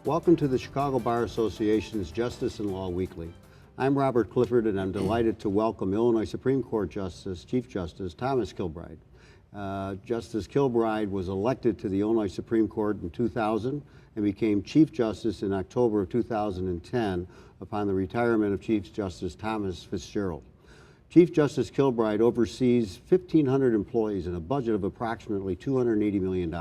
Welcome to the Chicago Bar Association's Justice and Law Weekly. I'm Robert Clifford, and I'm delighted to welcome Illinois Supreme Court Chief Justice Thomas Kilbride. Justice Kilbride was elected to the Illinois Supreme Court in 2000 and became Chief Justice in October of 2010 upon the retirement of Chief Justice Thomas Fitzgerald. Chief Justice Kilbride oversees 1,500 employees and a budget of approximately $280 million.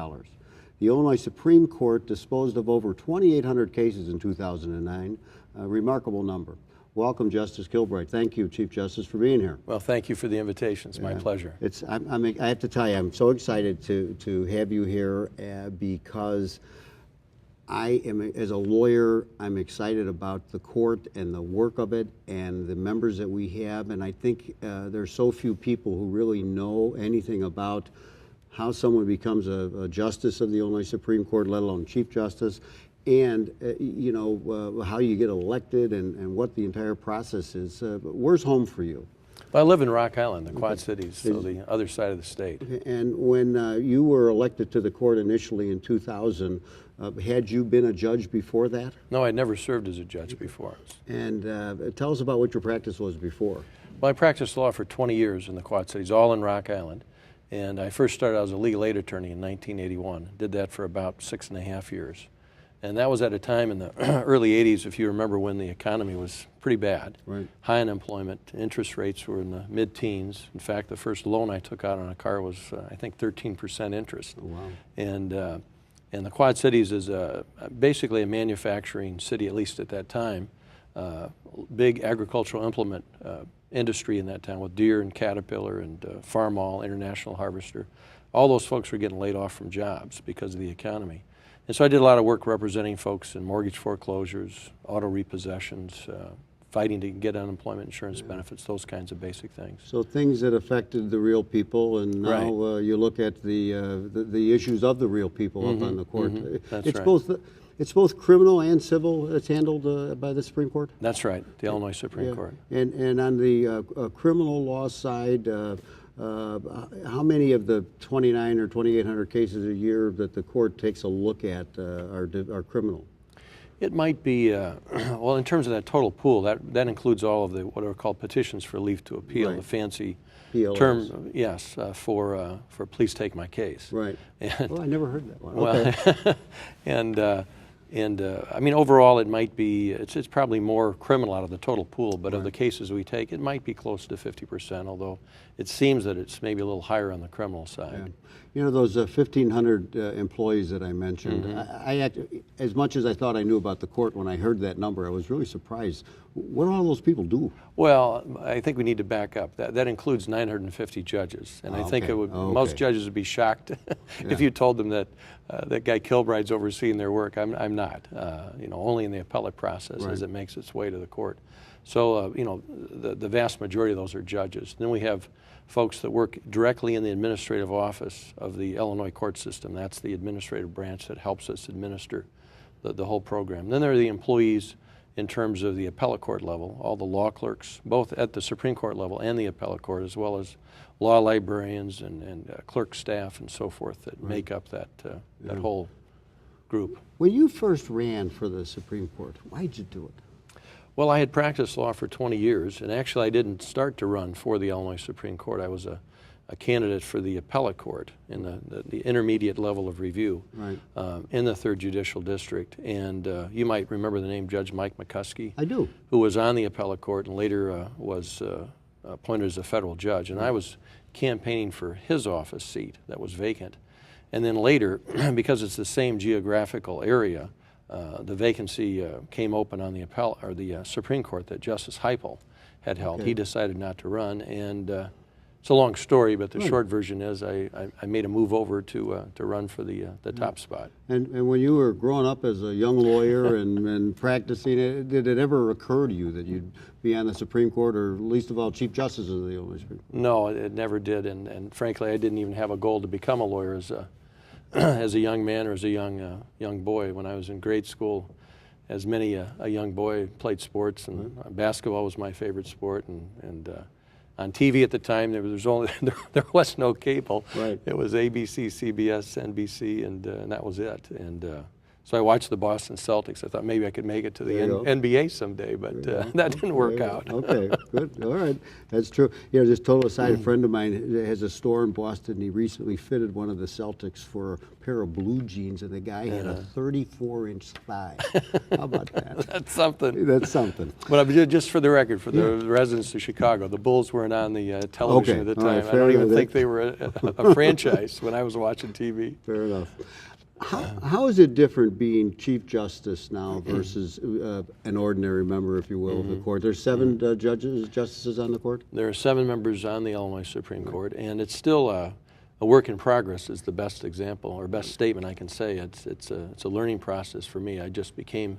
The Illinois Supreme Court disposed of over 2,800 cases in 2009, a remarkable number. Welcome, Justice Kilbride. Thank you, Chief Justice, for being here. Well, thank you for the invitation. It's my pleasure. I have to tell you, I'm so excited to have you here because I am, as a lawyer, I'm excited about the court and the work of it and the members that we have. And I think there's so few people who really know anything about how someone becomes a justice of the Illinois Supreme Court, let alone Chief Justice, and how you get elected and what the entire process is. Where's home for you? Well, I live in Rock Island, the Quad Cities, so the other side of the state. And when you were elected to the court initially in 2000, had you been a judge before that? No, I'd never served as a judge before. And tell us about what your practice was before. Well, I practiced law for 20 years in the Quad Cities, all in Rock Island. And I first started out as a legal aid attorney in 1981. Did that for about 6.5 years. And that was at a time in the early 80s, if you remember, when the economy was pretty bad. Right. High unemployment, interest rates were in the mid-teens. In fact, the first loan I took out on a car was, I think, 13% interest. Oh, wow. And the Quad Cities is basically a manufacturing city, at least at that time. Big agricultural implement industry in that town with Deere and Caterpillar and Farmall, International Harvester. All those folks were getting laid off from jobs because of the economy. And so I did a lot of work representing folks in mortgage foreclosures, auto repossessions, fighting to get unemployment insurance benefits, those kinds of basic things. So things that affected the real people, and now you look at the issues of the real people up on the court. That's it's right. It's both criminal and civil. It's handled by the Supreme Court? That's right, the Illinois Supreme Court. And on the criminal law side, how many of the 29 or 2,800 cases a year that the court takes a look at are criminal? It might be, well, in terms of that total pool, that includes all of the what are called petitions for leave to appeal, the fancy PLS. Term, yes, for please take my case. Right. And, I never heard that one. Well, okay. I mean, overall, it might be, it's probably more criminal out of the total pool, but of the cases we take, it might be close to 50%, although it seems that it's maybe a little higher on the criminal side. Yeah. You know, those 1,500 employees that I mentioned, as much as I thought I knew about the court, when I heard that number, I was really surprised. What do all those people do? Well, I think we need to back up. That includes 950 judges, and I think it would, most judges would be shocked if you told them that that guy Kilbride's overseeing their work. I'm not. Only in the appellate process as it makes its way to the court. So, the vast majority of those are judges. Then we have folks that work directly in the administrative office of the Illinois court system. That's the administrative branch that helps us administer the whole program. Then there are the employees in terms of the appellate court level, all the law clerks, both at the Supreme Court level and the appellate court, as well as law librarians and clerk staff and so forth that make up that whole group. When you first ran for the Supreme Court, why did you do it? Well, I had practiced law for 20 years, and actually I didn't start to run for the Illinois Supreme Court. I was a candidate for the appellate court in the intermediate level of review in the 3rd Judicial District. And you might remember the name Judge Mike McCuskey. I do. Who was on the appellate court and later was appointed as a federal judge. And I was campaigning for his office seat that was vacant. And then later, because it's the same geographical area, the vacancy came open on the Supreme Court that Justice Heupel had held. He decided not to run, and it's a long story, but the short version is I made a move over to run for the top spot. And when you were growing up as a young lawyer and practicing, did it ever occur to you that you'd be on the Supreme Court, or least of all Chief Justice of the Illinois Supreme Court? No, it never did, and frankly, I didn't even have a goal to become a lawyer as a young man or as a young boy. When I was in grade school, as many a young boy, played sports, and basketball was my favorite sport, and on TV at the time there was no cable. It was ABC, CBS, NBC, and that was it. And So I watched the Boston Celtics. I thought maybe I could make it to the NBA someday, but that didn't work out. Okay, good. All right, that's true. You know, just total aside, a friend of mine has a store in Boston. And he recently fitted one of the Celtics for a pair of blue jeans, and the guy had a 34-inch thigh. How about that? That's something. That's something. But just for the record, for the residents of Chicago, the Bulls weren't on the television at the time. Right, I don't even think they were a franchise when I was watching TV. Fair enough. How is it different being Chief Justice now versus an ordinary member, if you will, of the court? There's 7 justices on the court? There are 7 members on the Illinois Supreme Court, and it's still a work in progress is the best example, or best statement I can say. It's a learning process for me. I just became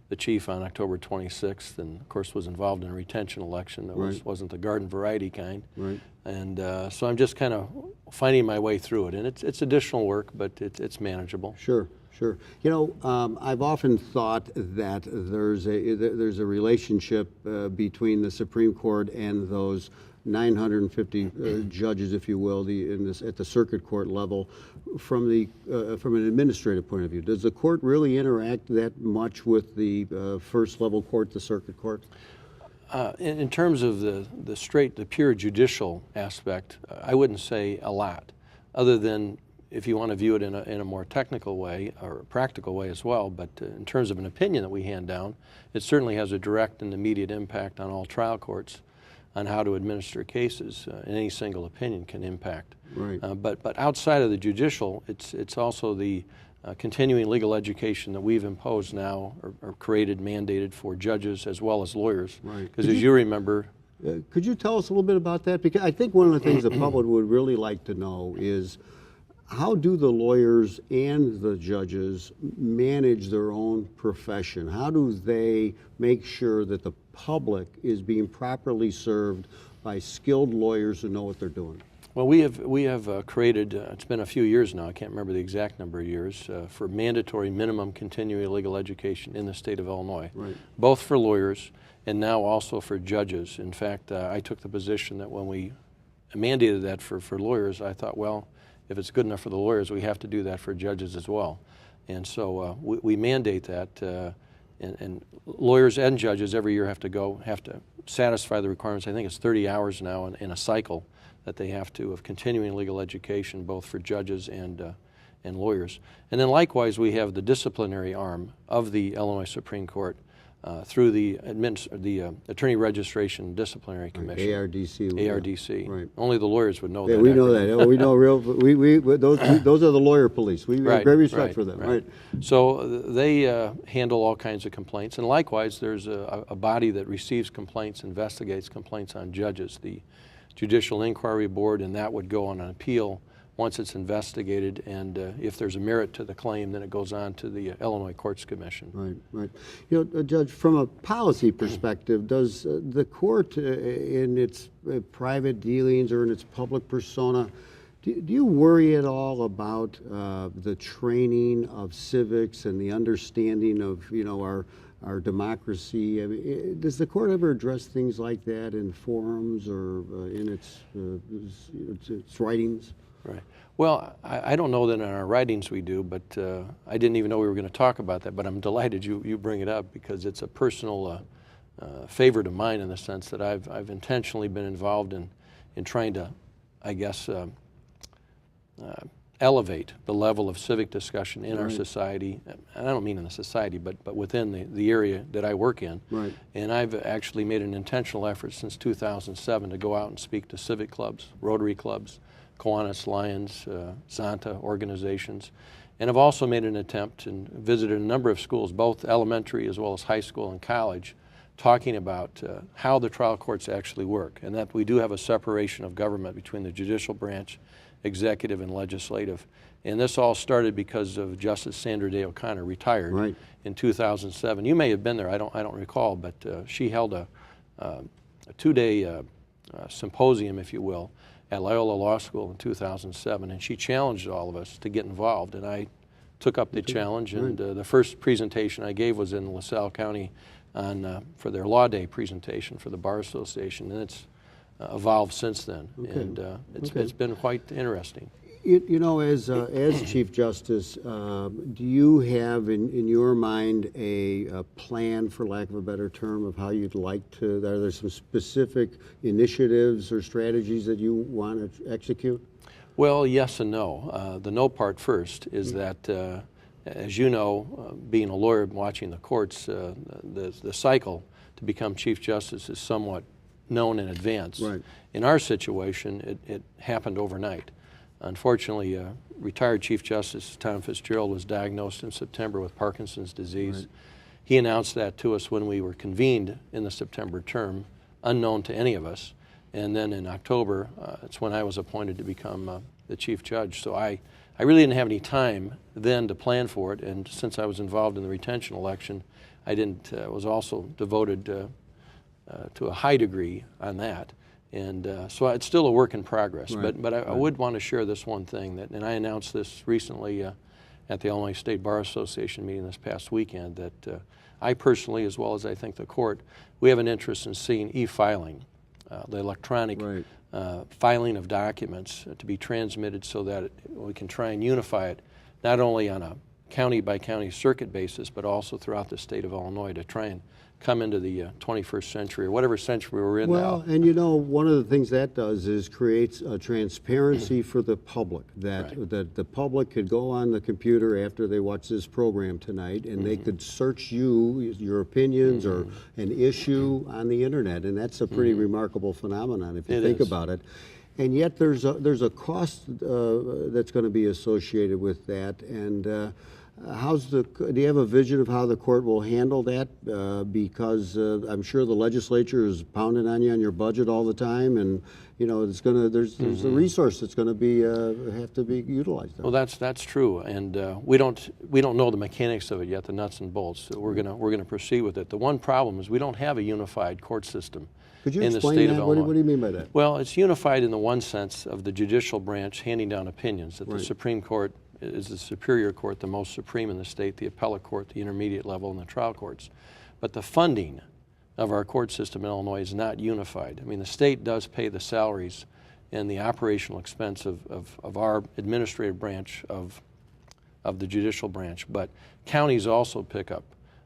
the chief on October 26th, and of course was involved in a retention election that wasn't the garden variety kind. Right. And so I'm just kind of finding my way through it, and it's additional work, but it's manageable. Sure, sure. You know, I've often thought that there's a relationship between the Supreme Court and those 950 judges, if you will, at the circuit court level, from an administrative point of view. Does the court really interact that much with the first level court, the circuit court? In terms of the pure judicial aspect, I wouldn't say a lot, other than if you want to view it in a more technical way or a practical way as well. But in terms of an opinion that we hand down, it certainly has a direct and immediate impact on all trial courts on how to administer cases, and any single opinion can impact. Right. But outside of the judicial, it's also the continuing legal education that we've imposed now, or created, mandated for judges as well as lawyers. Right. Because as you remember, could you tell us a little bit about that? Because I think one of the things the public would really like to know is, how do the lawyers and the judges manage their own profession? How do they make sure that the public is being properly served by skilled lawyers who know what they're doing? Well, we have created, it's been a few years now, I can't remember the exact number of years, for mandatory minimum continuing legal education in the state of Illinois, both for lawyers and now also for judges. In fact, I took the position that when we mandated that for lawyers, I thought, well, if it's good enough for the lawyers, we have to do that for judges as well. And so we mandate that, and lawyers and judges every year have to satisfy the requirements. I think it's 30 hours now in a cycle that they have to of continuing legal education, both for judges and lawyers. And then likewise, we have the disciplinary arm of the Illinois Supreme Court through the Attorney Registration Disciplinary Commission. ARDC. ARDC. Right. Only the lawyers would know that. Yeah, we know that. We know those are the lawyer police. We have great respect for them. Right. So they handle all kinds of complaints, and likewise, there's a body that receives complaints, investigates complaints on judges, the Judicial Inquiry Board, and that would go on an appeal once it's investigated, and if there's a merit to the claim, then it goes on to the Illinois Courts Commission. Right, right. You know, Judge, from a policy perspective, does the court, in its private dealings or in its public persona, do you worry at all about the training of civics and the understanding of, you know, our democracy? I mean, does the court ever address things like that in forums or in its writings? Right. Well, I don't know that in our writings we do, but I didn't even know we were going to talk about that, but I'm delighted you bring it up, because it's a personal favorite of mine, in the sense that I've intentionally been involved in trying to, I guess, elevate the level of civic discussion in our society. And I don't mean in the society, but within the area that I work in. Right. And I've actually made an intentional effort since 2007 to go out and speak to civic clubs, Rotary clubs, Kiwanis Lions, Zonta organizations. And I've also made an attempt and visited a number of schools, both elementary as well as high school and college, talking about how the trial courts actually work, and that we do have a separation of government between the judicial branch, executive, and legislative. And this all started because of Justice Sandra Day O'Connor retired in 2007. You may have been there, I don't recall, but she held a two-day symposium, if you will, at Loyola Law School in 2007, and she challenged all of us to get involved, and I took up the challenge, and the first presentation I gave was in LaSalle County for their Law Day presentation for the Bar Association, and it's evolved since then, and it's been quite interesting. You know, as Chief Justice, do you have in your mind a plan, for lack of a better term, of how you'd like to? Are there some specific initiatives or strategies that you want to execute? Well, yes and no. The no part first is that, as you know, being a lawyer and watching the courts, the cycle to become Chief Justice is somewhat known in advance. Right. In our situation, it happened overnight. Unfortunately, retired Chief Justice Thomas Fitzgerald was diagnosed in September with Parkinson's disease. Right. He announced that to us when we were convened in the September term, unknown to any of us. And then in October, it's when I was appointed to become the Chief Judge. So I really didn't have any time then to plan for it. And since I was involved in the retention election, I was also devoted to a high degree on that. And so it's still a work in progress. Right. But I would want to share this one thing, and I announced this recently at the Illinois State Bar Association meeting this past weekend, that I personally, as well as I think the court, we have an interest in seeing e-filing, the electronic filing of documents to be transmitted so that we can try and unify it, not only on a county-by-county circuit basis, but also throughout the state of Illinois to try and come into the 21st century, or whatever century we're in now. Well, and you know, one of the things that does is creates a transparency for the public, that the public could go on the computer after they watch this program tonight, and they could search your opinions or an issue on the internet, and that's a pretty remarkable phenomenon if you think about it. And yet there's a cost that's going to be associated with that, and do you have a vision of how the court will handle that? Because I'm sure the legislature is pounding on you on your budget all the time, and you know there's a resource that's going to be have to be utilized. Well, that's true, and we don't know the mechanics of it yet, the nuts and bolts. So we're gonna proceed with it. The one problem is we don't have a unified court system. Could you in the explain state that? of Illinois. What do you mean by that? Well, it's unified in the one sense of the judicial branch handing down opinions, that the Supreme Court is the superior court, the most supreme in the state, the appellate court, the intermediate level, and the trial courts. But the funding of our court system in Illinois is not unified. I mean, the state does pay the salaries and the operational expense of our administrative branch of the judicial branch, but counties also pick up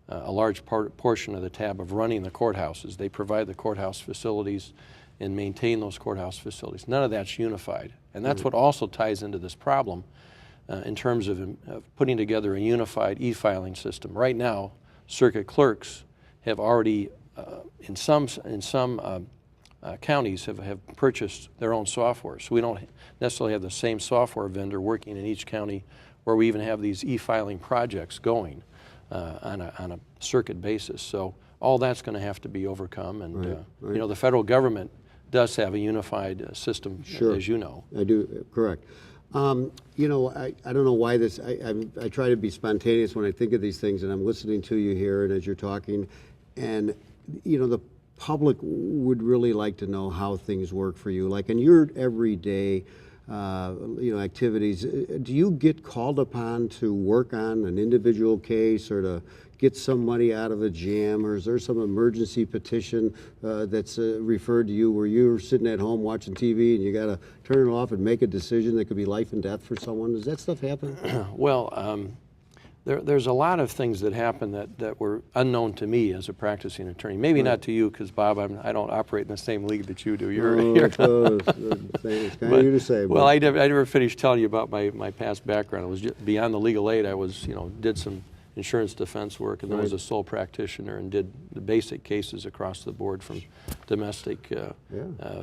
a large portion of the tab of running the courthouses. They provide the courthouse facilities and maintain those courthouse facilities. None of that's unified. And that's what also ties into this problem in terms of putting together a unified e-filing system. Right now, circuit clerks have already, in some counties, have purchased their own software. So we don't necessarily have the same software vendor working in each county, where we even have these e-filing projects going on a circuit basis. So all that's going to have to be overcome. And you know, the federal government does have a unified system, as you know. I do, correct. You know, I don't know why this, I try to be spontaneous when I think of these things, and I'm listening to you here and as you're talking, and you know, the public would really like to know how things work for you. Like in your everyday you know, activities, do you get called upon to work on an individual case or to get somebody out of a jam, or is there some emergency petition that's referred to you where you're sitting at home watching TV and you got to turn it off and make a decision that could be life and death for someone? Does that stuff happen? Well, there's a lot of things that happen that were unknown to me as a practicing attorney. Maybe not to you, because Bob, I don't operate in the same league that you do. It's kind of you to say. Well, I never finished telling you about my past background. It was just beyond the legal aid. I was, did some insurance defense work, and then was a sole practitioner and did the basic cases across the board, from domestic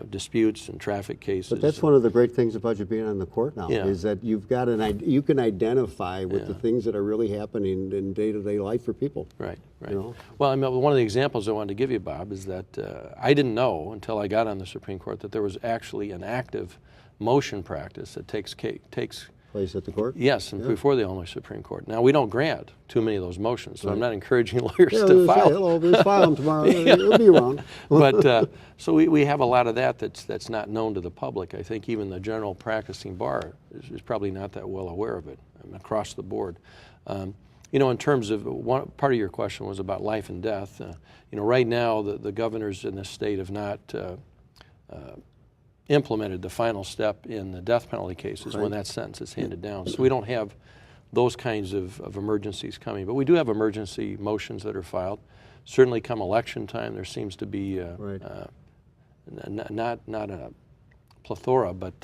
disputes and traffic cases. But that's one of the great things about you being on the court now, is that you've got you can identify with the things that are really happening in day-to-day life for people. Right. You know? Well, I mean, one of the examples I wanted to give you, Bob, is that I didn't know until I got on the Supreme Court that there was actually an active motion practice that takes place at the court? Yes, and before the Illinois Supreme Court. Now, we don't grant too many of those motions, so I'm not encouraging lawyers to file. Hello, just file them tomorrow. It'll be around. But so we have a lot of that's not known to the public. I think even the general practicing bar is probably not that well aware of it across the board. In terms of one part of your question was about life and death. Right now the governors in this state have not implemented the final step in the death penalty cases when that sentence is handed down. So we don't have those kinds of emergencies coming. But we do have emergency motions that are filed. Certainly come election time, there seems to be not a plethora, but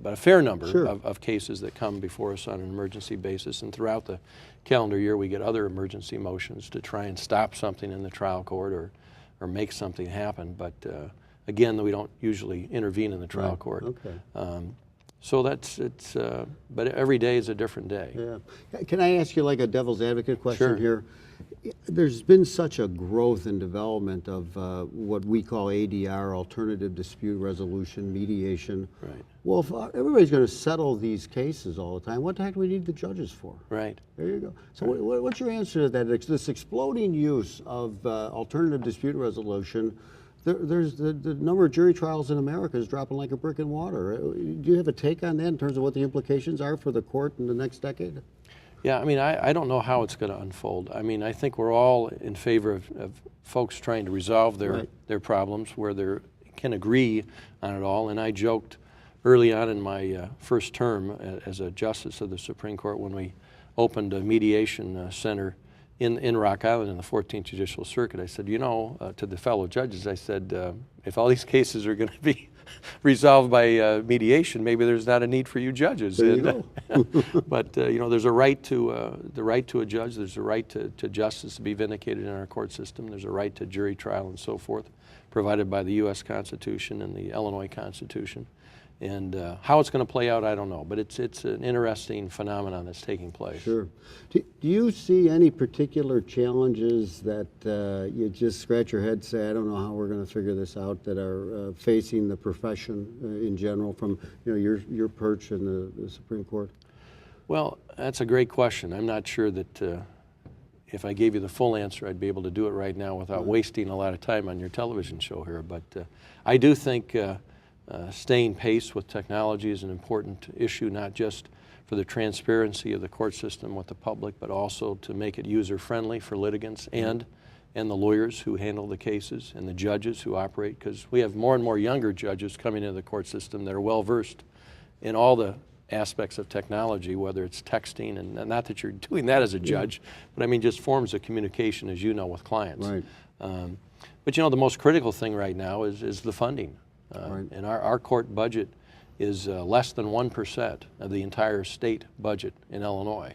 a fair number of cases that come before us on an emergency basis. And throughout the calendar year, we get other emergency motions to try and stop something in the trial court or make something happen. But again, we don't usually intervene in the trial court. Okay. So but every day is a different day. Yeah. Can I ask you like a devil's advocate question Sure. here? There's been such a growth and development of what we call ADR, alternative dispute resolution, mediation. Right. Well, if everybody's going to settle these cases all the time, what the heck do we need the judges for? Right. There you go. So what's your answer to that? This exploding use of alternative dispute resolution, there's the number of jury trials in America is dropping like a brick in water. Do you have a take on that in terms of what the implications are for the court in the next decade? Yeah, I mean, I don't know how it's going to unfold. I mean, I think we're all in favor of folks trying to resolve their problems where they can agree on it all. And I joked early on in my first term as a justice of the Supreme Court when we opened a mediation center in Rock Island in the 14th Judicial Circuit. I said, to the fellow judges, I said, if all these cases are going to be resolved by mediation, maybe there's not a need for you judges. There you go. But there's a right to a judge. There's a right to justice to be vindicated in our court system. There's a right to jury trial and so forth, provided by the U.S. Constitution and the Illinois Constitution. And how it's going to play out, I don't know. But it's an interesting phenomenon that's taking place. Sure. Do you see any particular challenges that you just scratch your head, say, I don't know how we're going to figure this out, that are facing the profession in general from your perch in the Supreme Court? Well, that's a great question. I'm not sure that if I gave you the full answer, I'd be able to do it right now without wasting a lot of time on your television show here. But I do think staying pace with technology is an important issue, not just for the transparency of the court system with the public, but also to make it user-friendly for litigants and the lawyers who handle the cases and the judges who operate, because we have more and more younger judges coming into the court system that are well-versed in all the aspects of technology, whether it's texting, and not that you're doing that as a judge, but I mean just forms of communication, as you know, with clients. Right. But the most critical thing right now is the funding. And our court budget is less than 1% of the entire state budget in Illinois.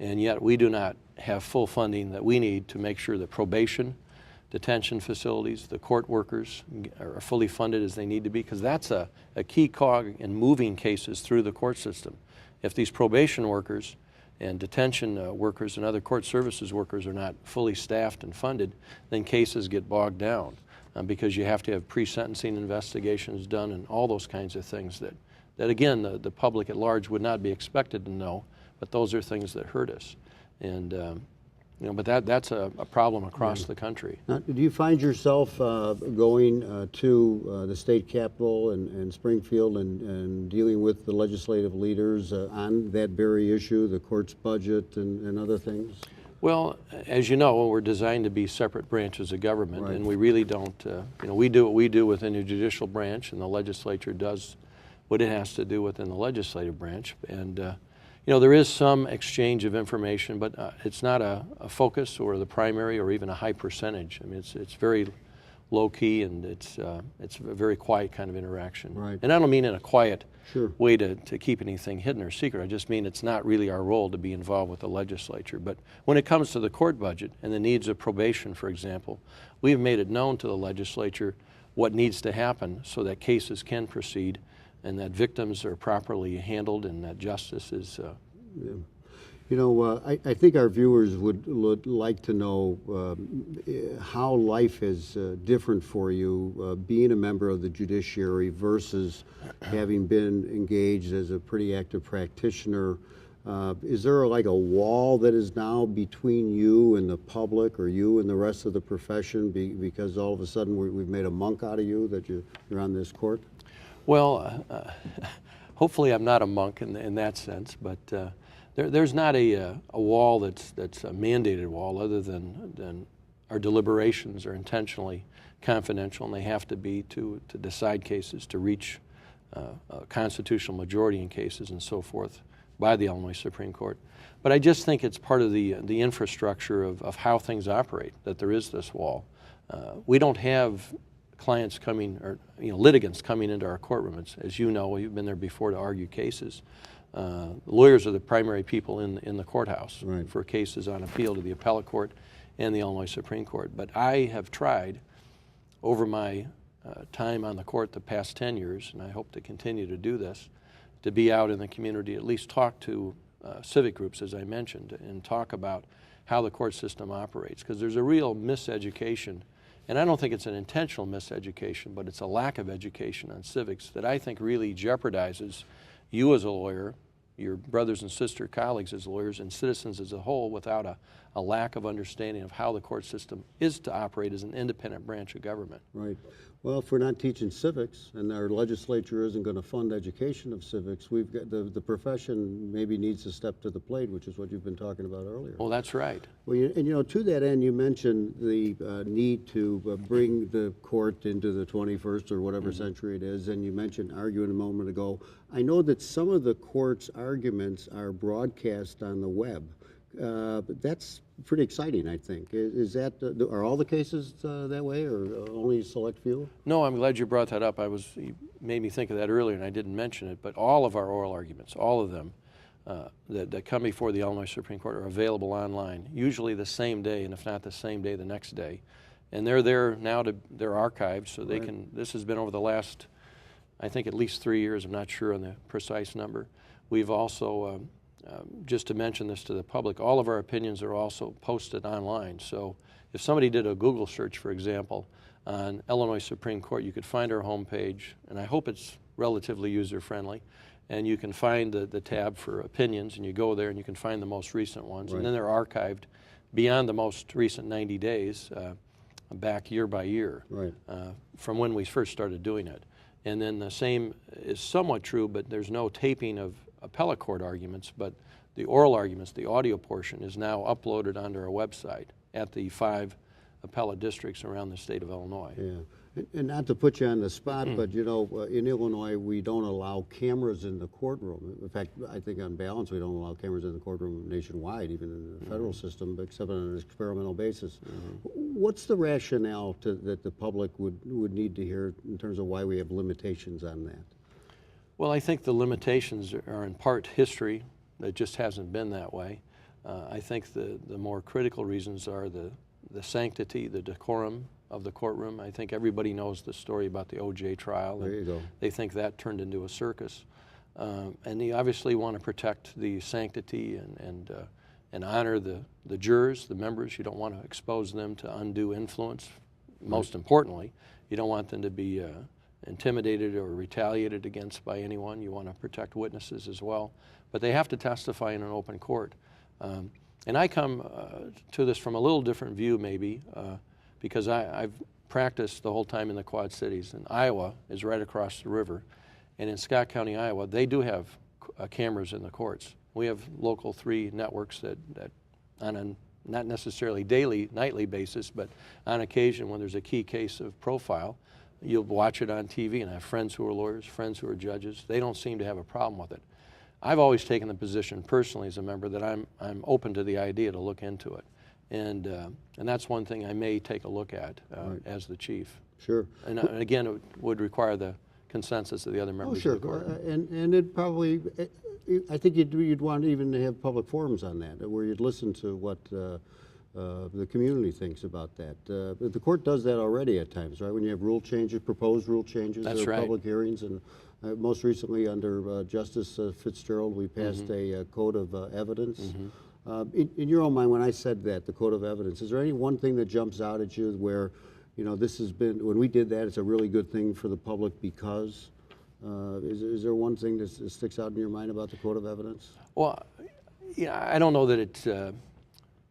And yet we do not have full funding that we need to make sure that probation, detention facilities, the court workers are fully funded as they need to be, because that's a key cog in moving cases through the court system. If these probation workers and detention workers and other court services workers are not fully staffed and funded, then cases get bogged down. Because you have to have pre-sentencing investigations done and all those kinds of things that again, the public at large would not be expected to know, but those are things that hurt us. And, but that's a problem across the country. Now, do you find yourself going to the state capitol and Springfield and dealing with the legislative leaders on that very issue, the court's budget and other things? Well, as you know, we're designed to be separate branches of government, and we really don't, we do what we do within the judicial branch, and the legislature does what it has to do within the legislative branch. And, there is some exchange of information, but it's not a focus or the primary or even a high percentage. I mean, it's very low-key, and it's a very quiet kind of interaction. Right. And I don't mean in a quiet way to keep anything hidden or secret. I just mean it's not really our role to be involved with the legislature. But when it comes to the court budget and the needs of probation, for example, we have made it known to the legislature what needs to happen so that cases can proceed and that victims are properly handled and that justice is... I think our viewers would like to know how life is different for you being a member of the judiciary versus having been engaged as a pretty active practitioner. Is there like a wall that is now between you and the public or you and the rest of the profession because all of a sudden we've made a monk out of you that you're on this court? Well, hopefully I'm not a monk in that sense, but there's not a wall that's a mandated wall, other than our deliberations are intentionally confidential, and they have to be to decide cases, to reach a constitutional majority in cases and so forth by the Illinois Supreme Court. But I just think it's part of the infrastructure of how things operate, that there is this wall. We don't have clients coming, or litigants coming into our courtroom. As you know, you've been there before to argue cases. Lawyers are the primary people in the courthouse for cases on appeal to the appellate court and the Illinois Supreme Court. But I have tried over my time on the court the past 10 years, and I hope to continue to do this, to be out in the community, at least talk to civic groups, as I mentioned, and talk about how the court system operates. Because there's a real miseducation, and I don't think it's an intentional miseducation, but it's a lack of education on civics that I think really jeopardizes you as a lawyer, your brothers and sister colleagues as lawyers, and citizens as a whole without a lack of understanding of how the court system is to operate as an independent branch of government. Right. Well, if we're not teaching civics and our legislature isn't going to fund education of civics, we've got the profession maybe needs to step to the plate, which is what you've been talking about earlier. Well, that's right. Well, and to that end, you mentioned the need to bring the court into the 21st or whatever century it is, and you mentioned arguing a moment ago. I know that some of the court's arguments are broadcast on the web. That's pretty exciting, I think. Is that, are all the cases that way, or only a select few? No, I'm glad you brought that up. You made me think of that earlier, and I didn't mention it, but all of our oral arguments, all of them that come before the Illinois Supreme Court are available online, usually the same day, and if not the same day, the next day. And they're there now, they're archived, so they can, this has been over the last, I think at least 3 years, I'm not sure on the precise number. We've also, just to mention this to the public, all of our opinions are also posted online. So if somebody did a Google search, for example, on Illinois Supreme Court, you could find our homepage, and I hope it's relatively user-friendly, and you can find the tab for opinions, and you go there and you can find the most recent ones, and then they're archived beyond the most recent 90 days, back year by year, from when we first started doing it. And then the same is somewhat true, but there's no taping of appellate court arguments, but the oral arguments, the audio portion, is now uploaded onto our website at the 5 appellate districts around the state of Illinois. Yeah, and not to put you on the spot, but in Illinois we don't allow cameras in the courtroom. In fact, I think on balance we don't allow cameras in the courtroom nationwide, even in the federal system, except on an experimental basis. What's the rationale that the public would need to hear in terms of why we have limitations on that? Well, I think the limitations are in part history. It just hasn't been that way. I think the more critical reasons are the sanctity, the decorum of the courtroom. I think everybody knows the story about the O.J. trial. There you go. They think that turned into a circus. And they obviously want to protect the sanctity and honor the jurors, the members. You don't want to expose them to undue influence. Most importantly, you don't want them to be intimidated or retaliated against by anyone. You want to protect witnesses as well. But they have to testify in an open court. And I come to this from a little different view maybe, because I've practiced the whole time in the Quad Cities. And Iowa is right across the river. And in Scott County, Iowa, they do have cameras in the courts. We have local 3 networks that on a not necessarily daily, nightly basis, but on occasion when there's a key case of profile, you'll watch it on TV, and I have friends who are lawyers, friends who are judges. They don't seem to have a problem with it. I've always taken the position personally as a member that I'm open to the idea to look into it. And that's one thing I may take a look at as the chief. Sure. And again, it would require the consensus of the other members of the court. And it probably, I think you'd want even to have public forums on that, where you'd listen to what the community thinks about that. The court does that already at times, right? When you have rule changes, proposed rule changes, That's there are right. public hearings, and most recently under Justice Fitzgerald, we passed a code of evidence. In your own mind, when I said that, the code of evidence, is there any one thing that jumps out at you where, this has been, when we did that, it's a really good thing for the public because? Is there one thing that sticks out in your mind about the code of evidence? Well, I don't know that it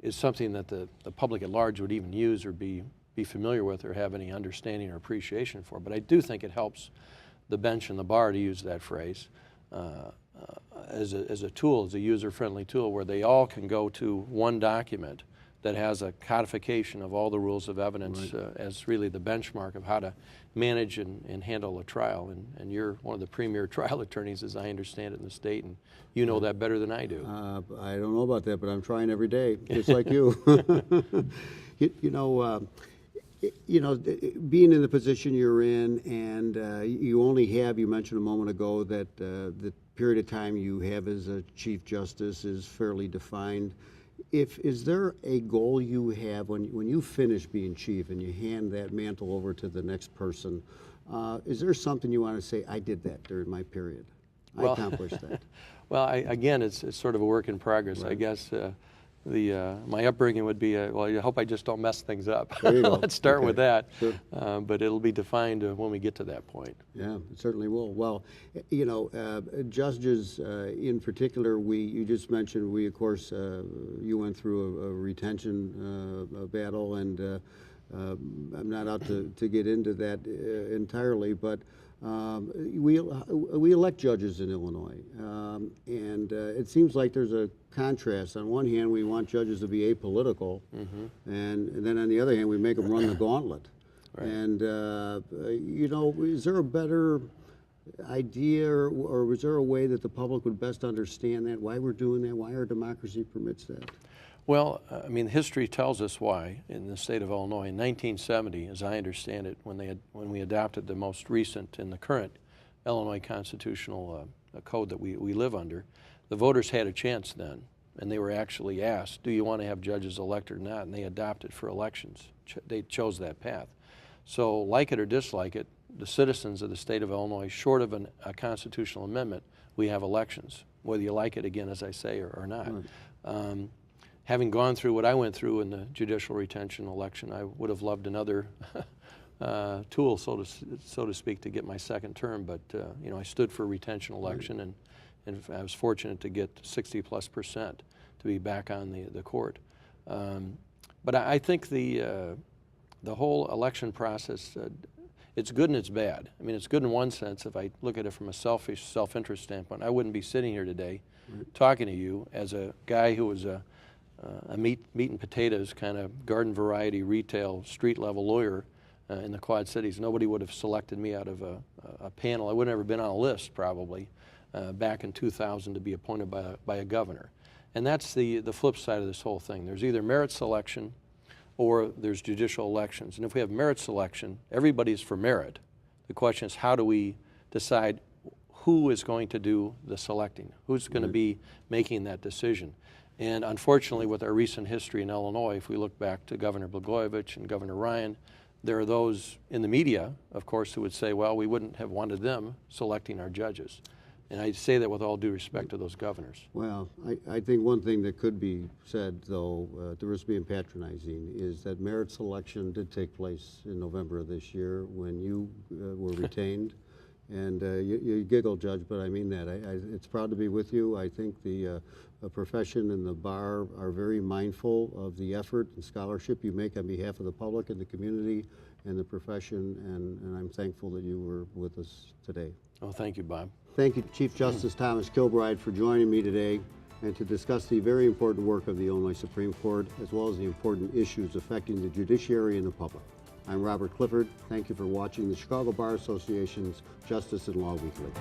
is something that the public at large would even use or be familiar with or have any understanding or appreciation for, but I do think it helps the bench and the bar, to use that phrase, as a tool, as a user-friendly tool where they all can go to one document that has a codification of all the rules of evidence as really the benchmark of how to manage and handle a trial. And you're one of the premier trial attorneys, as I understand it, in the state, and you know that better than I do. I don't know about that, but I'm trying every day, just like you. Being in the position you're in, and you only have, you mentioned a moment ago that the period of time you have as a Chief Justice is fairly defined. Is there a goal you have when you finish being chief and you hand that mantle over to the next person? Is there something you want to say, I did that during my period? I accomplished that. Well, again, it's sort of a work in progress. I guess my upbringing would be, well, I hope I just don't mess things up. There you go. Let's start with that. Sure. But it'll be defined when we get to that point. Yeah, it certainly will. Well, judges in particular, you just mentioned, we, of course, you went through a retention battle, and I'm not out to get into that entirely, but we elect judges in Illinois, and it seems like there's a contrast. On one hand, we want judges to be apolitical, and then on the other hand, we make them run the gauntlet. Right. And is there a better idea, or is there a way that the public would best understand that, why we're doing that, why our democracy permits that? Well, I mean, history tells us why in the state of Illinois. In 1970, as I understand it, when we adopted the most recent and the current Illinois constitutional code that we live under, the voters had a chance then, and they were actually asked, do you want to have judges elected or not? And they adopted for elections. They chose that path. So like it or dislike it, the citizens of the state of Illinois, short of a constitutional amendment, we have elections, whether you like it, again, as I say, or not. Right. Having gone through what I went through in the judicial retention election, I would have loved another tool, so to speak, to get my second term. But I stood for a retention election, and I was fortunate to get 60+% to be back on the court. But I think the whole election process, it's good and it's bad. I mean, it's good in one sense. If I look at it from a selfish, self-interest standpoint, I wouldn't be sitting here today talking to you as a guy who was a meat and potatoes kind of garden variety retail street level lawyer in the Quad Cities. Nobody would have selected me out of a panel. I would have never been on a list probably back in 2000 to be appointed by a governor. And that's the flip side of this whole thing. There's either merit selection or there's judicial elections. And if we have merit selection, everybody's for merit. The question is, how do we decide who is going to do the selecting? Who's going to be making that decision? And unfortunately, with our recent history in Illinois, if we look back to Governor Blagojevich and Governor Ryan, there are those in the media, of course, who would say, well, we wouldn't have wanted them selecting our judges. And I say that with all due respect to those governors. Well, I think one thing that could be said, though, at the risk of being patronizing, is that merit selection did take place in November of this year when you were retained. And you giggle, Judge, but I mean that. It's proud to be with you. I think the profession and the bar are very mindful of the effort and scholarship you make on behalf of the public and the community and the profession, and I'm thankful that you were with us today. Oh, thank you, Bob. Thank you, Chief Justice Thomas Kilbride, for joining me today and to discuss the very important work of the Illinois Supreme Court, as well as the important issues affecting the judiciary and the public. I'm Robert Clifford. Thank you for watching the Chicago Bar Association's Justice and Law Weekly.